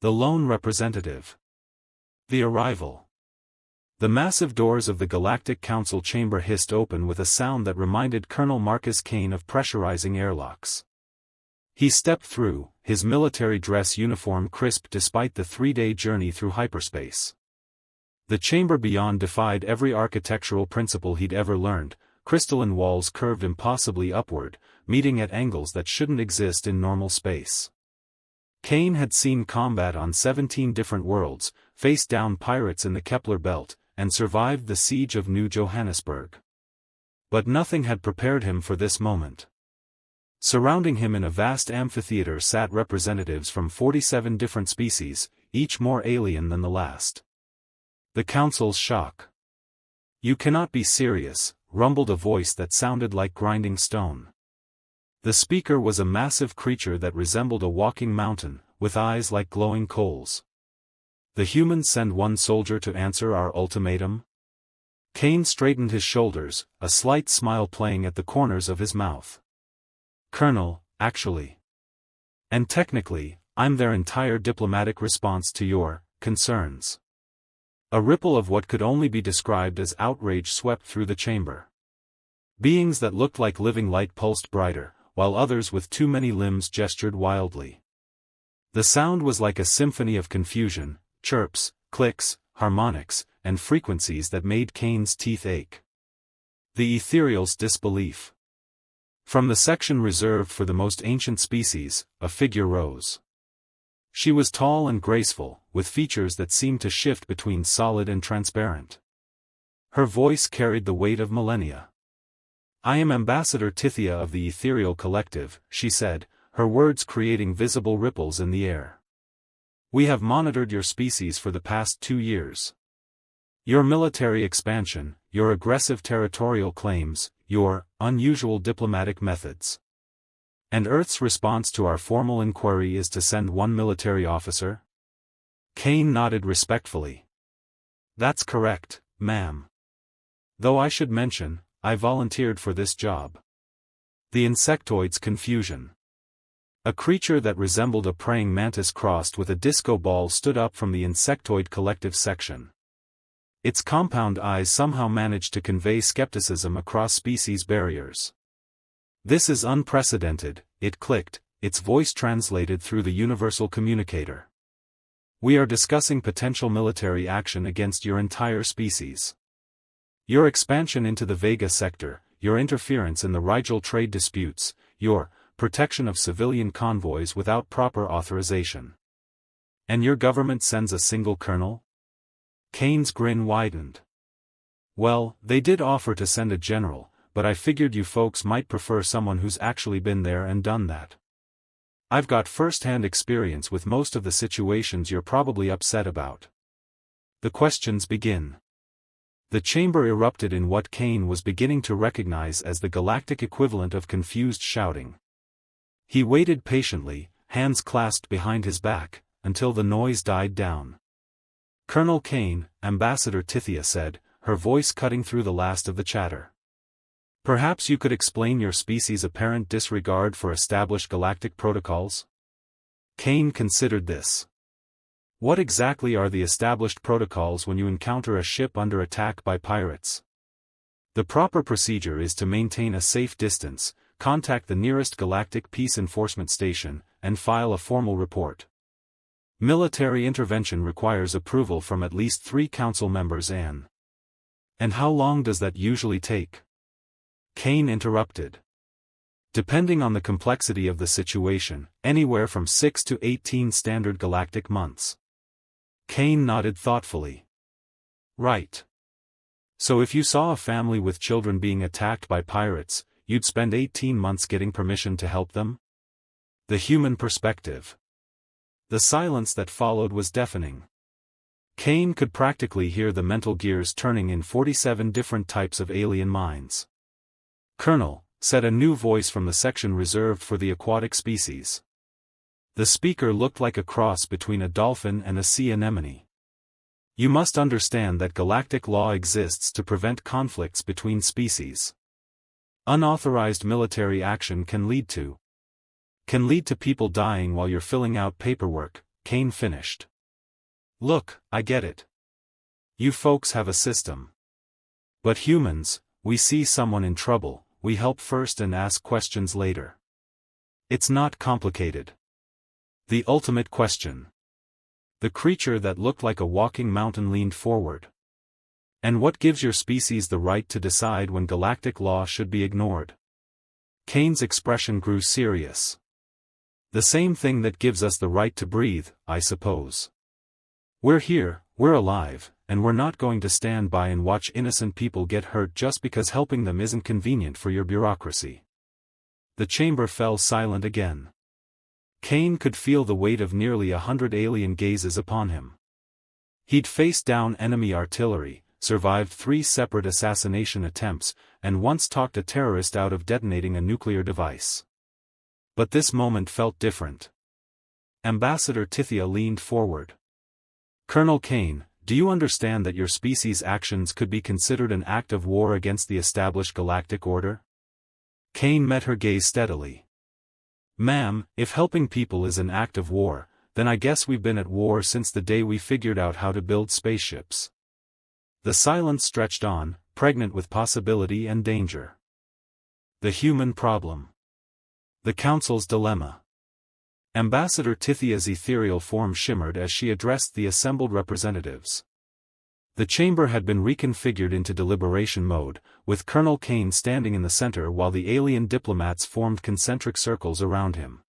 The lone representative. The arrival. The massive doors of the Galactic Council chamber hissed open with a sound that reminded Colonel Marcus Kane of pressurizing airlocks. He stepped through, his military dress uniform crisp despite the 3-day journey through hyperspace. The chamber beyond defied every architectural principle he'd ever learned. Crystalline walls curved impossibly upward, meeting at angles that shouldn't exist in normal space. Kane had seen combat on 17 different worlds, faced down pirates in the Kepler Belt, and survived the siege of New Johannesburg. But nothing had prepared him for this moment. Surrounding him in a vast amphitheater sat representatives from 47 different species, each more alien than the last. The Council's shock. "You cannot be serious," rumbled a voice that sounded like grinding stone. The speaker was a massive creature that resembled a walking mountain, with eyes like glowing coals. "The humans send one soldier to answer our ultimatum?" Kane straightened his shoulders, a slight smile playing at the corners of his mouth. "Colonel, actually. And technically, I'm their entire diplomatic response to your concerns." A ripple of what could only be described as outrage swept through the chamber. Beings that looked like living light pulsed brighter, while others with too many limbs gestured wildly. The sound was like a symphony of confusion, chirps, clicks, harmonics, and frequencies that made Kane's teeth ache. The ethereal's disbelief. From the section reserved for the most ancient species, a figure rose. She was tall and graceful, with features that seemed to shift between solid and transparent. Her voice carried the weight of millennia. "I am Ambassador Tithia of the Ethereal Collective," she said, her words creating visible ripples in the air. "We have monitored your species for the past 2 years. Your military expansion, your aggressive territorial claims, your unusual diplomatic methods. And Earth's response to our formal inquiry is to send one military officer?" Kane nodded respectfully. "That's correct, ma'am. Though I should mention, I volunteered for this job." The insectoid's confusion. A creature that resembled a praying mantis crossed with a disco ball stood up from the insectoid collective section. Its compound eyes somehow managed to convey skepticism across species barriers. "This is unprecedented," it clicked, its voice translated through the universal communicator. "We are discussing potential military action against your entire species. Your expansion into the Vega sector, your interference in the Rigel trade disputes, your protection of civilian convoys without proper authorization. And your government sends a single colonel?" Kane's grin widened. "Well, they did offer to send a general, but I figured you folks might prefer someone who's actually been there and done that. I've got first-hand experience with most of the situations you're probably upset about. The questions begin." The chamber erupted in what Kane was beginning to recognize as the galactic equivalent of confused shouting. He waited patiently, hands clasped behind his back, until the noise died down. "Colonel Kane," Ambassador Tithia said, her voice cutting through the last of the chatter. "Perhaps you could explain your species' apparent disregard for established galactic protocols?" Kane considered this. What exactly are the established protocols when you encounter a ship under attack by pirates? The proper procedure is to maintain a safe distance, contact the nearest galactic peace enforcement station, and file a formal report. Military intervention requires approval from at least 3 council members and how long does that usually take?" Kane interrupted. "Depending on the complexity of the situation, anywhere from 6 to 18 standard galactic months." Kane nodded thoughtfully. "Right. So if you saw a family with children being attacked by pirates, you'd spend 18 months getting permission to help them?" The human perspective. The silence that followed was deafening. Kane could practically hear the mental gears turning in 47 different types of alien minds. "Colonel," said a new voice from the section reserved for the aquatic species. The speaker looked like a cross between a dolphin and a sea anemone. "You must understand that galactic law exists to prevent conflicts between species. Unauthorized military action can lead to people dying while you're filling out paperwork, Kane finished. Look, I get it. You folks have a system. But humans, we see someone in trouble, we help first and ask questions later. It's not complicated. The ultimate question. The creature that looked like a walking mountain leaned forward. And what gives your species the right to decide when galactic law should be ignored? Kane's expression grew serious. The same thing that gives us the right to breathe, I suppose. We're here, we're alive, and we're not going to stand by and watch innocent people get hurt just because helping them isn't convenient for your bureaucracy. The chamber fell silent again. Kane could feel the weight of nearly 100 alien gazes upon him. He'd faced down enemy artillery, survived 3 separate assassination attempts, and once talked a terrorist out of detonating a nuclear device. But this moment felt different. Ambassador Tithia leaned forward. Colonel Kane, do you understand that your species' actions could be considered an act of war against the established galactic order? Kane met her gaze steadily. Ma'am, if helping people is an act of war, then I guess we've been at war since the day we figured out how to build spaceships. The silence stretched on, pregnant with possibility and danger. The human problem. The Council's dilemma. Ambassador Tithia's ethereal form shimmered as she addressed the assembled representatives. The chamber had been reconfigured into deliberation mode, with Colonel Kane standing in the center while the alien diplomats formed concentric circles around him.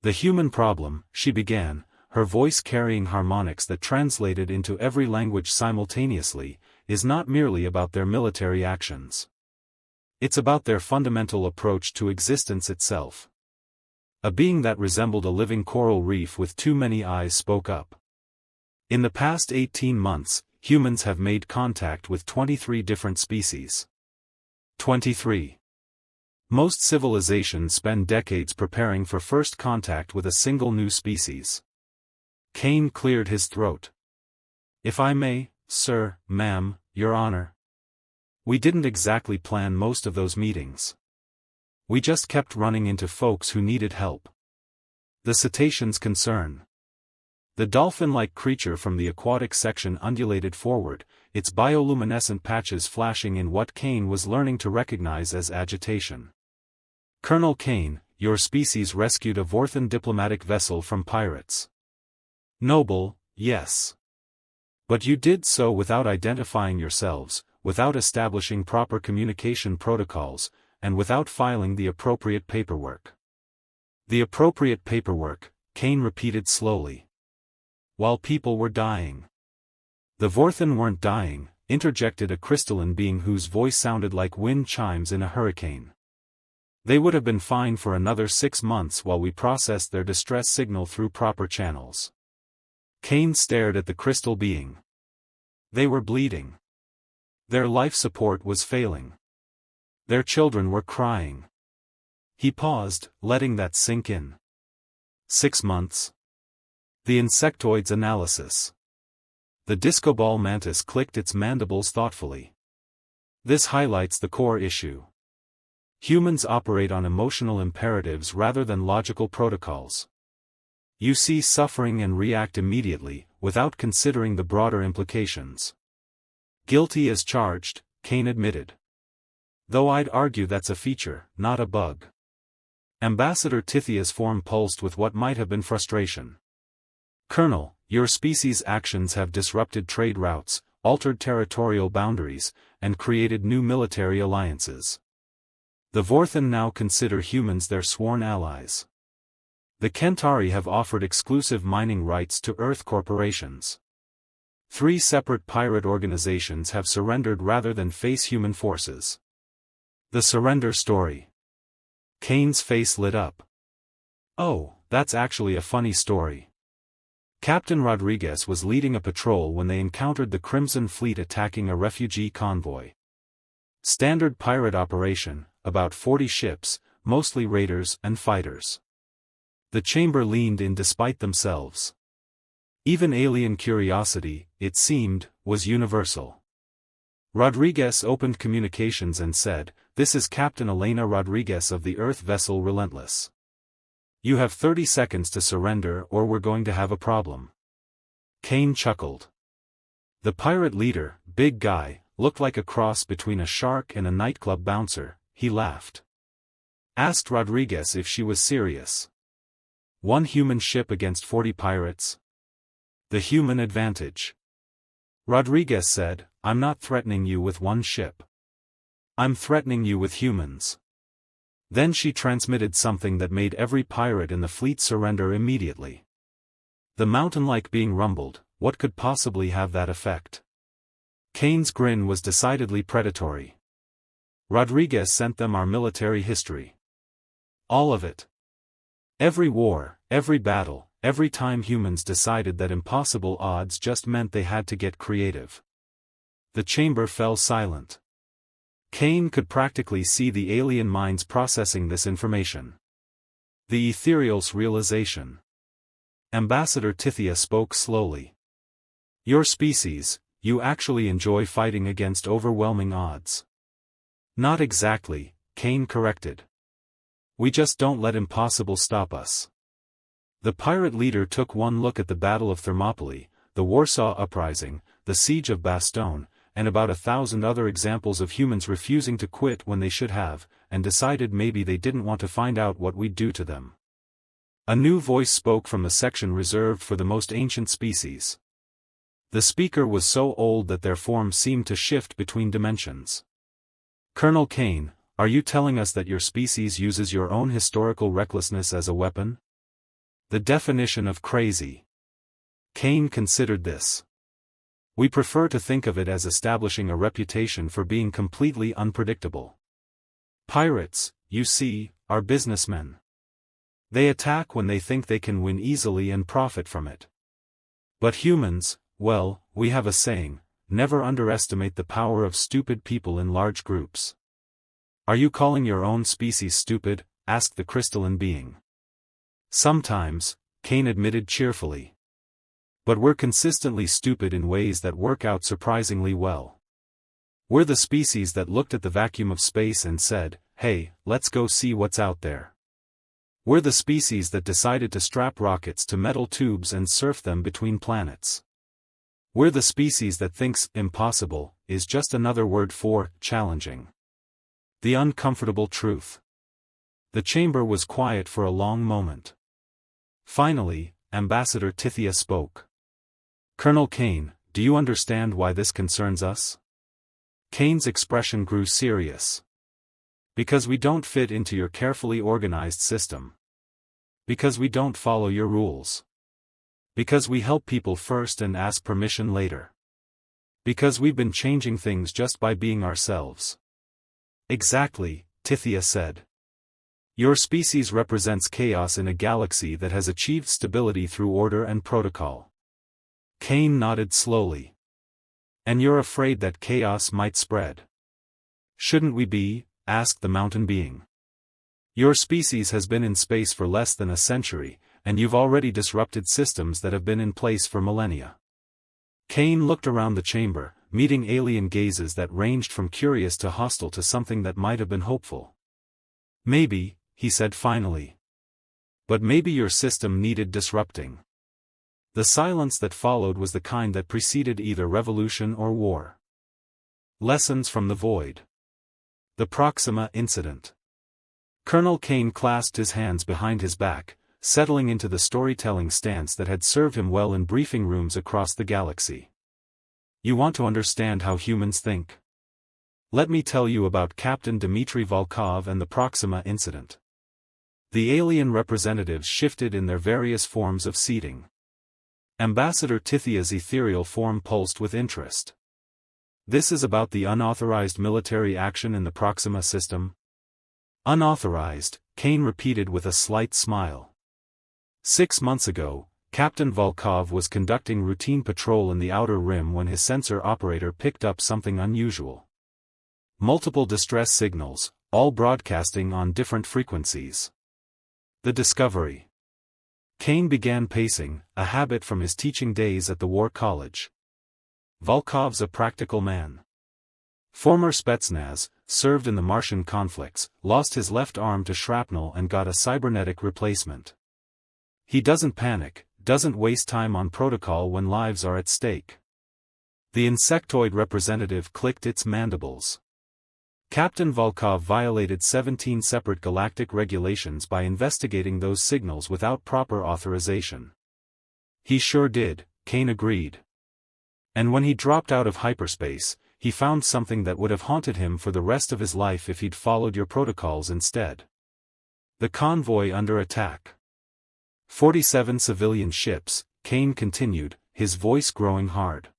The human problem, she began, her voice carrying harmonics that translated into every language simultaneously, is not merely about their military actions. It's about their fundamental approach to existence itself. A being that resembled a living coral reef with too many eyes spoke up. In the past 18 months, humans have made contact with 23 different species. 23. Most civilizations spend decades preparing for first contact with a single new species. Kane cleared his throat. If I may, sir, ma'am, your honor. We didn't exactly plan most of those meetings. We just kept running into folks who needed help. The cetacean's concern. The dolphin-like creature from the aquatic section undulated forward, its bioluminescent patches flashing in what Kane was learning to recognize as agitation. Colonel Kane, your species rescued a Vorthan diplomatic vessel from pirates. Noble, yes. But you did so without identifying yourselves, without establishing proper communication protocols, and without filing the appropriate paperwork. The appropriate paperwork, Kane repeated slowly. While people were dying. The Vorthan weren't dying, interjected a crystalline being whose voice sounded like wind chimes in a hurricane. They would have been fine for another 6 months while we processed their distress signal through proper channels. Kane stared at the crystal being. They were bleeding. Their life support was failing. Their children were crying. He paused, letting that sink in. 6 months. The insectoid's analysis. The disco ball mantis clicked its mandibles thoughtfully. This highlights the core issue. Humans operate on emotional imperatives rather than logical protocols. You see suffering and react immediately, without considering the broader implications. Guilty as charged, Kane admitted. Though I'd argue that's a feature, not a bug. Ambassador Tithia's form pulsed with what might have been frustration. Colonel, your species' actions have disrupted trade routes, altered territorial boundaries, and created new military alliances. The Vorthan now consider humans their sworn allies. The Kentari have offered exclusive mining rights to Earth corporations. 3 separate pirate organizations have surrendered rather than face human forces. The surrender story. Kane's face lit up. Oh, that's actually a funny story. Captain Rodriguez was leading a patrol when they encountered the Crimson Fleet attacking a refugee convoy. Standard pirate operation, about 40 ships, mostly raiders and fighters. The chamber leaned in despite themselves. Even alien curiosity, it seemed, was universal. Rodriguez opened communications and said, "This is Captain Elena Rodriguez of the Earth vessel Relentless. You have 30 seconds to surrender or we're going to have a problem. Kane chuckled. The pirate leader, big guy, looked like a cross between a shark and a nightclub bouncer. He laughed. Asked Rodriguez if she was serious. One human ship against 40 pirates? The human advantage. Rodriguez said, I'm not threatening you with one ship. I'm threatening you with humans. Then she transmitted something that made every pirate in the fleet surrender immediately. The mountain-like being rumbled. What could possibly have that effect? Kane's grin was decidedly predatory. Rodriguez sent them our military history. All of it. Every war, every battle, every time humans decided that impossible odds just meant they had to get creative. The chamber fell silent. Kane could practically see the alien minds processing this information. The ethereal's realization. Ambassador Tithia spoke slowly. Your species, you actually enjoy fighting against overwhelming odds. Not exactly, Kane corrected. We just don't let impossible stop us. The pirate leader took one look at the Battle of Thermopylae, the Warsaw Uprising, the Siege of Bastogne, and about 1,000 other examples of humans refusing to quit when they should have, and decided maybe they didn't want to find out what we'd do to them. A new voice spoke from the section reserved for the most ancient species. The speaker was so old that their form seemed to shift between dimensions. Colonel Kane, are you telling us that your species uses your own historical recklessness as a weapon? The definition of crazy. Kane considered this. We prefer to think of it as establishing a reputation for being completely unpredictable. Pirates, you see, are businessmen. They attack when they think they can win easily and profit from it. But humans, well, we have a saying, never underestimate the power of stupid people in large groups. Are you calling your own species stupid? Asked the crystalline being. Sometimes, Kane admitted cheerfully. But we're consistently stupid in ways that work out surprisingly well. We're the species that looked at the vacuum of space and said, hey, let's go see what's out there. We're the species that decided to strap rockets to metal tubes and surf them between planets. We're the species that thinks impossible is just another word for challenging. The uncomfortable truth. The chamber was quiet for a long moment. Finally, Ambassador Tithia spoke. Colonel Kane, do you understand why this concerns us? Kane's expression grew serious. Because we don't fit into your carefully organized system. Because we don't follow your rules. Because we help people first and ask permission later. Because we've been changing things just by being ourselves. Exactly, Tithia said. Your species represents chaos in a galaxy that has achieved stability through order and protocol. Kane nodded slowly. And you're afraid that chaos might spread. Shouldn't we be? Asked the mountain being. Your species has been in space for less than a century, and you've already disrupted systems that have been in place for millennia. Kane looked around the chamber, meeting alien gazes that ranged from curious to hostile to something that might have been hopeful. Maybe, he said finally. But maybe your system needed disrupting. The silence that followed was the kind that preceded either revolution or war. Lessons from the void. The Proxima Incident. Colonel Kane clasped his hands behind his back, settling into the storytelling stance that had served him well in briefing rooms across the galaxy. You want to understand how humans think? Let me tell you about Captain Dmitry Volkov and the Proxima Incident. The alien representatives shifted in their various forms of seating. Ambassador Tithia's ethereal form pulsed with interest. This is about the unauthorized military action in the Proxima system? Unauthorized, Kane repeated with a slight smile. 6 months ago, Captain Volkov was conducting routine patrol in the Outer Rim when his sensor operator picked up something unusual. Multiple distress signals, all broadcasting on different frequencies. The discovery. Kane began pacing, a habit from his teaching days at the War College. Volkov's a practical man. Former Spetsnaz, served in the Martian conflicts, lost his left arm to shrapnel and got a cybernetic replacement. He doesn't panic, doesn't waste time on protocol when lives are at stake. The insectoid representative clicked its mandibles. Captain Volkov violated 17 separate galactic regulations by investigating those signals without proper authorization. He sure did, Kane agreed. And when he dropped out of hyperspace, he found something that would have haunted him for the rest of his life if he'd followed your protocols instead. The convoy under attack. 47 civilian ships, Kane continued, his voice growing hard.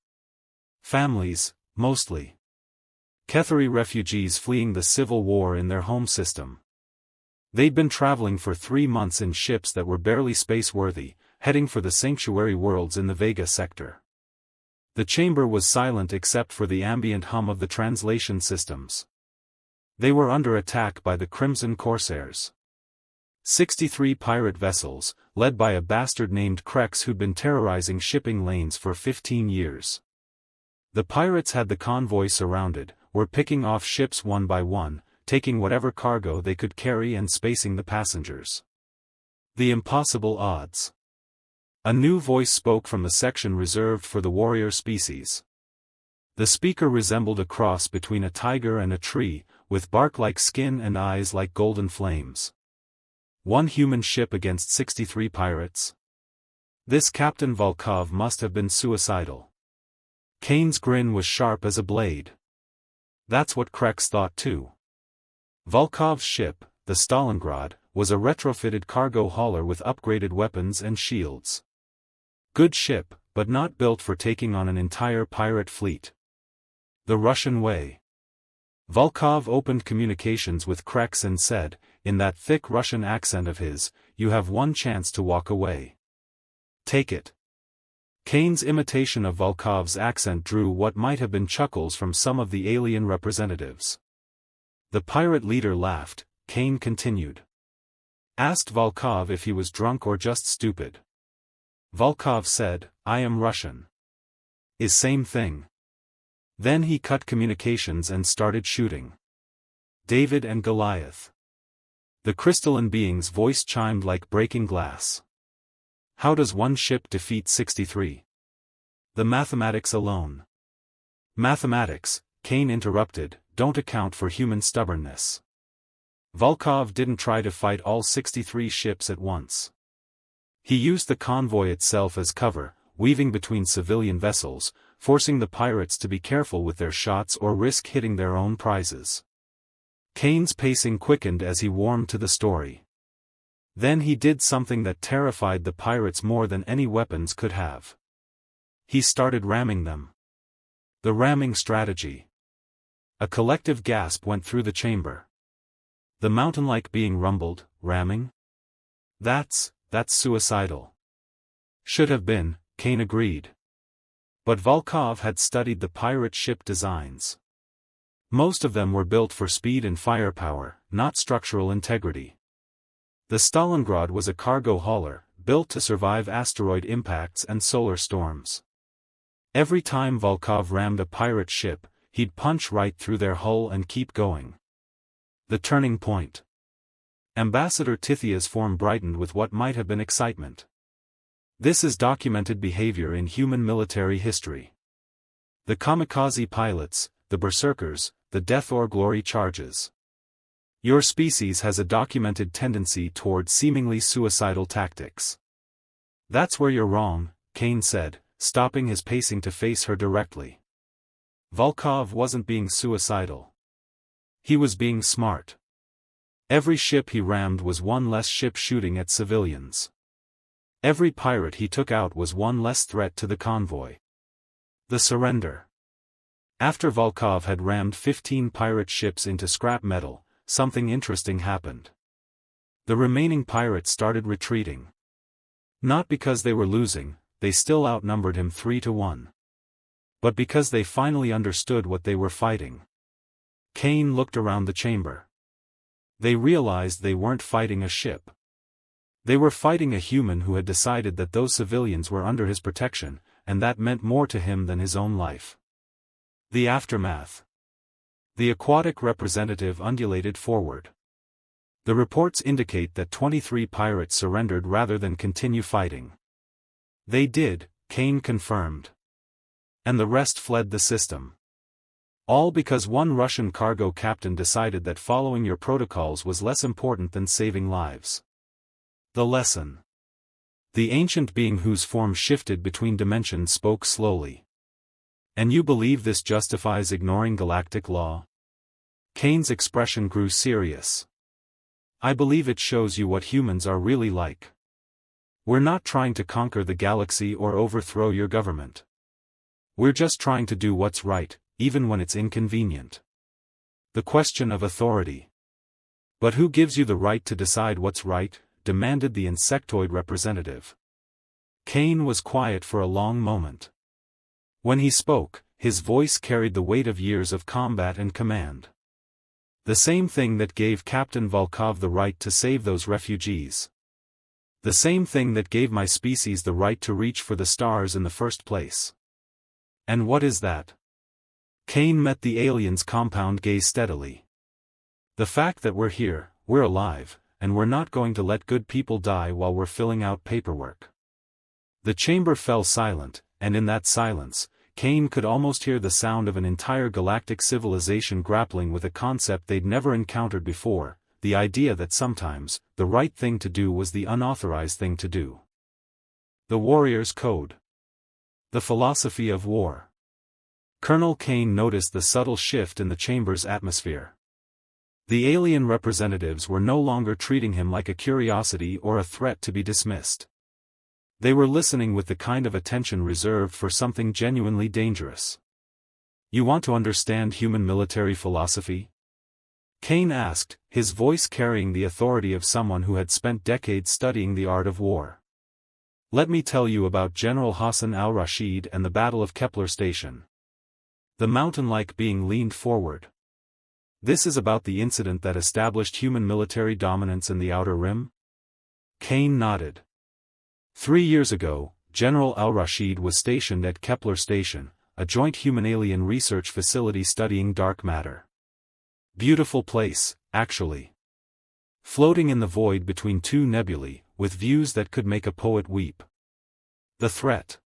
Families, mostly. Kethari refugees fleeing the civil war in their home system. They'd been traveling for 3 months in ships that were barely space-worthy, heading for the sanctuary worlds in the Vega sector. The chamber was silent except for the ambient hum of the translation systems. They were under attack by the Crimson Corsairs. 63 pirate vessels, led by a bastard named Krex who'd been terrorizing shipping lanes for 15 years. The pirates had the convoy surrounded, were picking off ships one by one, taking whatever cargo they could carry and spacing the passengers. The impossible odds. A new voice spoke from the section reserved for the warrior species. The speaker resembled a cross between a tiger and a tree, with bark-like skin and eyes like golden flames. 1 human ship against 63 pirates? This Captain Volkov must have been suicidal. Kane's grin was sharp as a blade. That's what Krex thought too. Volkov's ship, the Stalingrad, was a retrofitted cargo hauler with upgraded weapons and shields. Good ship, but not built for taking on an entire pirate fleet. The Russian way. Volkov opened communications with Krex and said, in that thick Russian accent of his, "You have one chance to walk away. Take it." Kane's imitation of Volkov's accent drew what might have been chuckles from some of the alien representatives. The pirate leader laughed. Kane continued. Asked Volkov if he was drunk or just stupid. Volkov said, "I am Russian." Is same thing. Then he cut communications and started shooting. David and Goliath. The crystalline being's voice chimed like breaking glass. How does one ship defeat 63? The mathematics alone. Mathematics, Kane interrupted, don't account for human stubbornness. Volkov didn't try to fight all 63 ships at once. He used the convoy itself as cover, weaving between civilian vessels, forcing the pirates to be careful with their shots or risk hitting their own prizes. Kane's pacing quickened as he warmed to the story. Then he did something that terrified the pirates more than any weapons could have. He started ramming them. The ramming strategy. A collective gasp went through the chamber. The mountain-like being rumbled, ramming? That's suicidal. Should have been, Kane agreed. But Volkov had studied the pirate ship designs. Most of them were built for speed and firepower, not structural integrity. The Stalingrad was a cargo hauler, built to survive asteroid impacts and solar storms. Every time Volkov rammed a pirate ship, he'd punch right through their hull and keep going. The turning point. Ambassador Tithia's form brightened with what might have been excitement. This is documented behavior in human military history. The kamikaze pilots, the berserkers, the death or glory charges. Your species has a documented tendency toward seemingly suicidal tactics. That's where you're wrong, Kane said, stopping his pacing to face her directly. Volkov wasn't being suicidal. He was being smart. Every ship he rammed was one less ship shooting at civilians. Every pirate he took out was one less threat to the convoy. The surrender. After Volkov had rammed 15 pirate ships into scrap metal, something interesting happened. The remaining pirates started retreating. Not because they were losing, they still outnumbered him 3-1. But because they finally understood what they were fighting. Kane looked around the chamber. They realized they weren't fighting a ship. They were fighting a human who had decided that those civilians were under his protection, and that meant more to him than his own life. The aftermath. The aquatic representative undulated forward. The reports indicate that 23 pirates surrendered rather than continue fighting. They did, Kane confirmed. And the rest fled the system. All because one Russian cargo captain decided that following your protocols was less important than saving lives. The lesson. The ancient being whose form shifted between dimensions spoke slowly. And you believe this justifies ignoring galactic law? Kane's expression grew serious. I believe it shows you what humans are really like. We're not trying to conquer the galaxy or overthrow your government. We're just trying to do what's right, even when it's inconvenient. The question of authority. But who gives you the right to decide what's right? Demanded the insectoid representative. Kane was quiet for a long moment. When he spoke, his voice carried the weight of years of combat and command. The same thing that gave Captain Volkov the right to save those refugees. The same thing that gave my species the right to reach for the stars in the first place. And what is that? Kane met the alien's compound gaze steadily. The fact that we're here, we're alive, and we're not going to let good people die while we're filling out paperwork. The chamber fell silent, and in that silence, Kane could almost hear the sound of an entire galactic civilization grappling with a concept they'd never encountered before, the idea that sometimes, the right thing to do was the unauthorized thing to do. The Warrior's Code. The philosophy of war. Colonel Kane noticed the subtle shift in the chamber's atmosphere. The alien representatives were no longer treating him like a curiosity or a threat to be dismissed. They were listening with the kind of attention reserved for something genuinely dangerous. You want to understand human military philosophy? Kane asked, his voice carrying the authority of someone who had spent decades studying the art of war. Let me tell you about General Hassan al-Rashid and the Battle of Kepler Station. The mountain-like being leaned forward. This is about the incident that established human military dominance in the Outer Rim? Kane nodded. 3 years ago, General al-Rashid was stationed at Kepler Station, a joint human-alien research facility studying dark matter. Beautiful place, actually. Floating in the void between two nebulae, with views that could make a poet weep. The threat.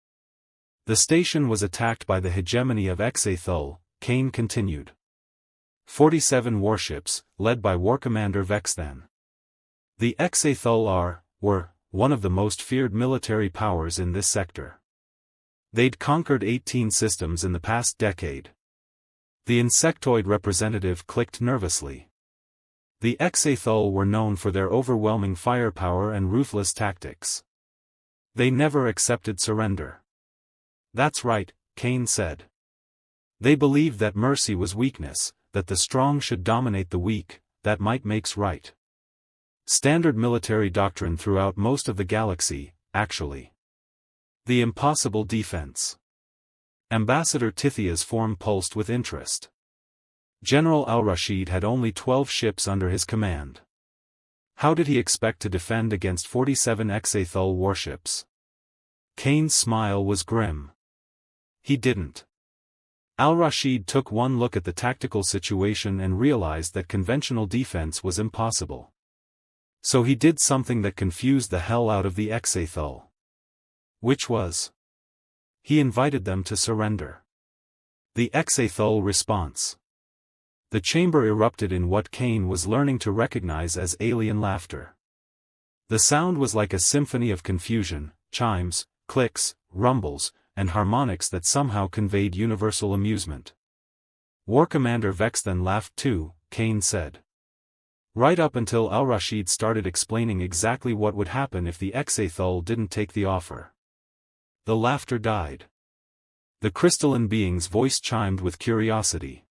The station was attacked by the hegemony of Exathul, Kane continued. 47 warships, led by War Commander Vexthan. The Exathul were one of the most feared military powers in this sector. They'd conquered 18 systems in the past decade. The insectoid representative clicked nervously. The Exathul were known for their overwhelming firepower and ruthless tactics. They never accepted surrender. That's right, Kane said. They believed that mercy was weakness, that the strong should dominate the weak, that might makes right. Standard military doctrine throughout most of the galaxy, actually. The impossible defense. Ambassador Tithia's form pulsed with interest. General al-Rashid had only 12 ships under his command. How did he expect to defend against 47 Exathul warships? Kane's smile was grim. He didn't. Al-Rashid took one look at the tactical situation and realized that conventional defense was impossible. So he did something that confused the hell out of the Exathul. Which was? He invited them to surrender. The Exathul response. The chamber erupted in what Kane was learning to recognize as alien laughter. The sound was like a symphony of confusion, chimes, clicks, rumbles, and harmonics that somehow conveyed universal amusement. War Commander Vexthan laughed too, Kane said. Right up until al-Rashid started explaining exactly what would happen if the Exathul didn't take the offer. The laughter died. The crystalline being's voice chimed with curiosity.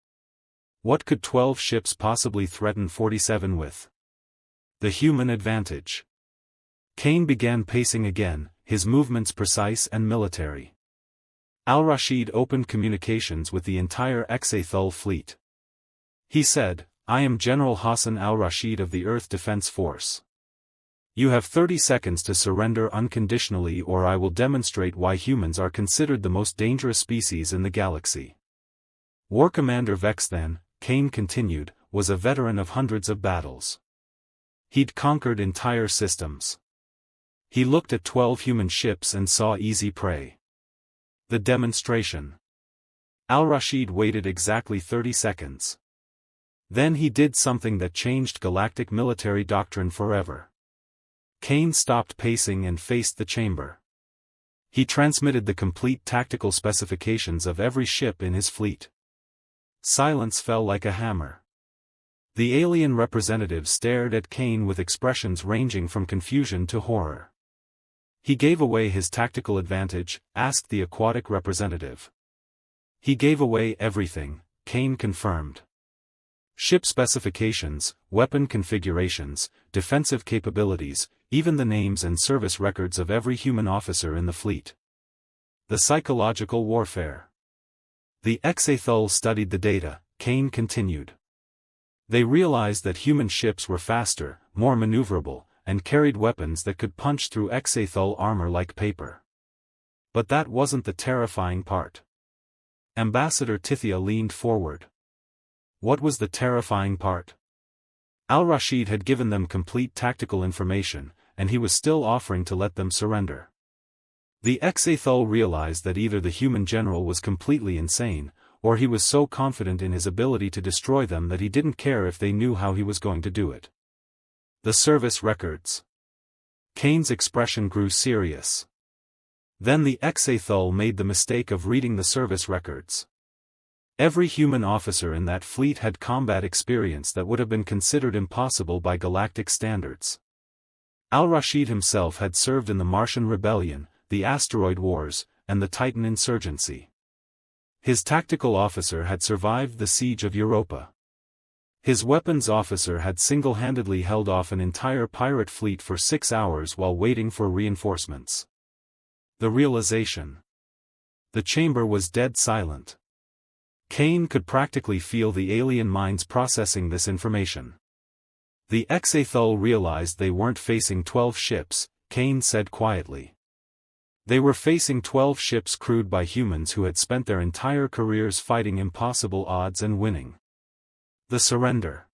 What could 12 ships possibly threaten 47 with? The human advantage. Kane began pacing again, his movements precise and military. Al-Rashid opened communications with the entire Exathul fleet. He said, I am General Hassan al-Rashid of the Earth Defense Force. You have 30 seconds to surrender unconditionally or I will demonstrate why humans are considered the most dangerous species in the galaxy. War Commander Vexthan, Kane continued, was a veteran of hundreds of battles. He'd conquered entire systems. He looked at 12 human ships and saw easy prey. The demonstration. Al-Rashid waited exactly 30 seconds. Then he did something that changed galactic military doctrine forever. Kane stopped pacing and faced the chamber. He transmitted the complete tactical specifications of every ship in his fleet. Silence fell like a hammer. The alien representatives stared at Kane with expressions ranging from confusion to horror. He gave away his tactical advantage, asked the aquatic representative. He gave away everything, Kane confirmed. Ship specifications, weapon configurations, defensive capabilities, even the names and service records of every human officer in the fleet. The psychological warfare. The Exathul studied the data, Kane continued. They realized that human ships were faster, more maneuverable, and carried weapons that could punch through Exathul armor like paper. But that wasn't the terrifying part. Ambassador Tithia leaned forward. What was the terrifying part? Al-Rashid had given them complete tactical information, and he was still offering to let them surrender. The Exathul realized that either the human general was completely insane, or he was so confident in his ability to destroy them that he didn't care if they knew how he was going to do it. The service records. Kane's expression grew serious. Then the Exathul made the mistake of reading the service records. Every human officer in that fleet had combat experience that would have been considered impossible by galactic standards. Al-Rashid himself had served in the Martian Rebellion, the Asteroid Wars, and the Titan Insurgency. His tactical officer had survived the siege of Europa. His weapons officer had single-handedly held off an entire pirate fleet for 6 hours while waiting for reinforcements. The realization. The chamber was dead silent. Kane could practically feel the alien minds processing this information. The Exathul realized they weren't facing 12 ships, Kane said quietly. They were facing 12 ships crewed by humans who had spent their entire careers fighting impossible odds and winning. The surrender.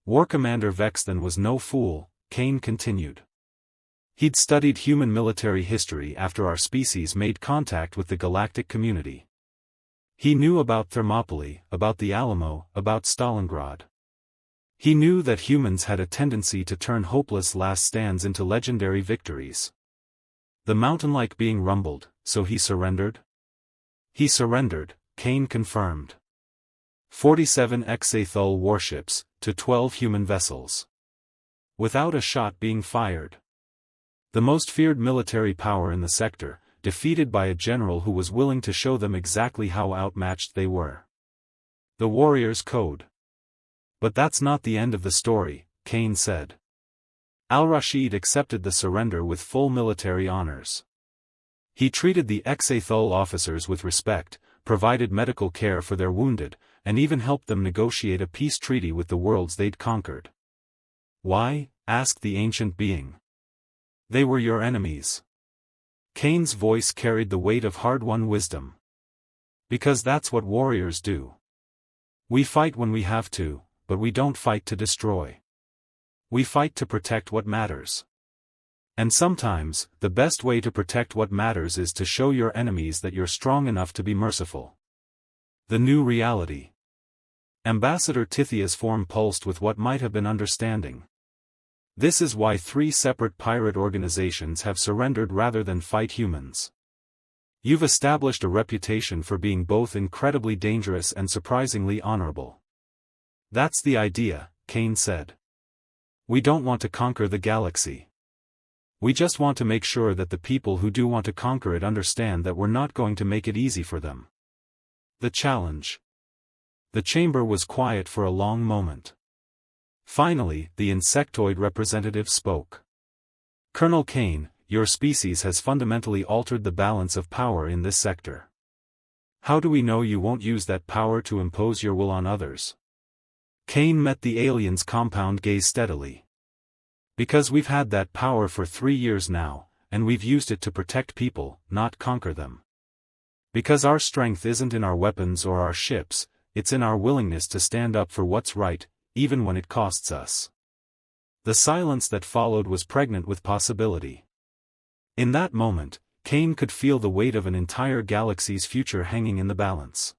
War Commander Vexton was no fool, Kane continued. He'd studied human military history after our species made contact with the galactic community. He knew about Thermopylae, about the Alamo, about Stalingrad. He knew that humans had a tendency to turn hopeless last stands into legendary victories. The mountain-like being rumbled, so he surrendered? He surrendered, Kane confirmed. 47 Exathul warships, to 12 human vessels. Without a shot being fired. The most feared military power in the sector, defeated by a general who was willing to show them exactly how outmatched they were. The Warriors' Code. But that's not the end of the story, Kane said. Al-Rashid accepted the surrender with full military honors. He treated the Exathul officers with respect, provided medical care for their wounded, and even helped them negotiate a peace treaty with the worlds they'd conquered. Why? Asked the ancient being. They were your enemies. Kane's voice carried the weight of hard-won wisdom. Because that's what warriors do. We fight when we have to, but we don't fight to destroy. We fight to protect what matters. And sometimes, the best way to protect what matters is to show your enemies that you're strong enough to be merciful. The new reality. Ambassador Tithia's form pulsed with what might have been understanding. This is why 3 separate pirate organizations have surrendered rather than fight humans. You've established a reputation for being both incredibly dangerous and surprisingly honorable. That's the idea, Kane said. We don't want to conquer the galaxy. We just want to make sure that the people who do want to conquer it understand that we're not going to make it easy for them. The challenge. The chamber was quiet for a long moment. Finally, the insectoid representative spoke. Colonel Kane, your species has fundamentally altered the balance of power in this sector. How do we know you won't use that power to impose your will on others? Kane met the alien's compound gaze steadily. Because we've had that power for 3 years now, and we've used it to protect people, not conquer them. Because our strength isn't in our weapons or our ships, it's in our willingness to stand up for what's right, even when it costs us. The silence that followed was pregnant with possibility. In that moment, Kane could feel the weight of an entire galaxy's future hanging in the balance.